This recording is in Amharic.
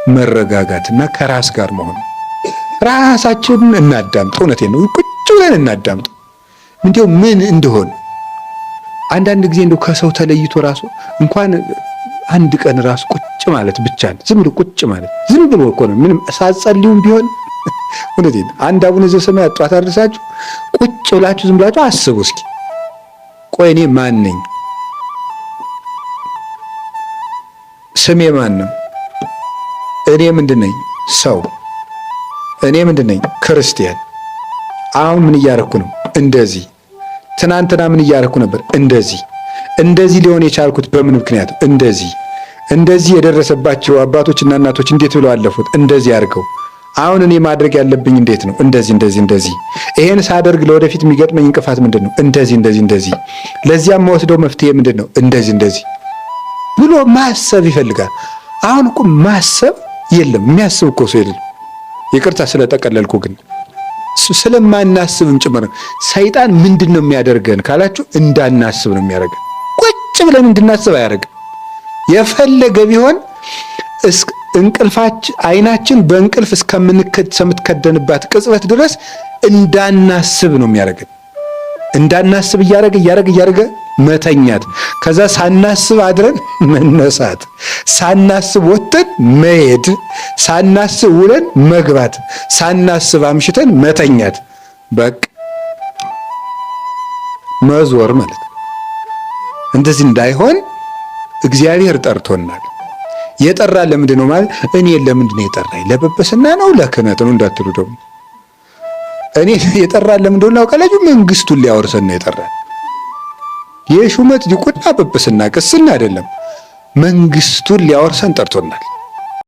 መረጋጋትና ከራስ ጋር መሆን። ራሳችንን እናዳምጥ። እውነቴን ነው። ቁጭ ብለን እናዳምጥ። እንዲያው ምን እንደሆነ አንዳንድ ጊዜ እንደው ከሰው ተለይቶ ራሱ እንኳን አንድ ቀን ራሱ ቁጭ ማለት ብቻ ነው። ዝም ብሎ ቁጭ ማለት ዝም ብሎ እኮ ነው። ምንም ሳትጸልዩም ቢሆን እውነቴን አንድ አቡነ ዘበሰማያት ጧት አድርሳችሁ ቁጭ ብላችሁ ዝም ብላችሁ አስቡ እስኪ። ቆይ እኔ ማን ነኝ? ስሜ ማን ነው? እኔ ምንድን ነኝ? ሰው። እኔ ምንድን ነኝ? ክርስቲያን። አሁን ምን እያረኩ ነው? እንደዚህ። ትናንትና ምን እያረኩ ነበር? እንደዚህ ሊሆን የቻልኩት በምን ምክንያት? እንደዚህ የደረሰባቸው አባቶችና እናቶች እንዴት ብለው አለፉት? እንደዚህ አድርገው። አሁን እኔ ማድረግ ያለብኝ እንዴት ነው? እንደዚህ። ይሄን ሳደርግ ለወደፊት የሚገጥመኝ እንቅፋት ምንድን ነው? እንደዚህ። ለዚያም መወስደው መፍትሄ ምንድን ነው? እንደዚህ ብሎ ማሰብ ይፈልጋል። አሁን እኮ ማሰብ የለም። የሚያስብ እኮ ሰው የለም። ይቅርታ ስለጠቀለልኩ፣ ግን ስለማናስብም ጭምር ነው። ሰይጣን ምንድን ነው የሚያደርገን ካላችሁ፣ እንዳናስብ ነው የሚያደርገን። ቁጭ ብለን እንድናስብ አያደርግም። የፈለገ ቢሆን እንቅልፋችን አይናችን በእንቅልፍ እስከምትከደንባት ቅጽበት ድረስ እንዳናስብ ነው የሚያደርገን። እንዳናስብ እያደረገ መተኛት፣ ከዛ ሳናስብ አድረን መነሳት፣ ሳናስብ ወጥተን መሄድ፣ ሳናስብ ውለን መግባት፣ ሳናስብ አምሽተን መተኛት፣ በቃ መዞር ማለት ነው። እንደዚህ እንዳይሆን እግዚአብሔር ጠርቶናል። የጠራን ለምንድን ነው ማለት? እኔ ለምንድን ነው የጠራኝ? ለጵጵስና ነው ለክህነት ነው እንዳትሉ ደግሞ። እኔ የጠራን ለምንድን ነው ካላችሁ፣ መንግስቱን ሊያወርሰን ነው የጠራን። የሹመት ዲቁና ጵጵስና ቅስና አይደለም፣ መንግስቱን ሊያወርሰን ጠርቶናል።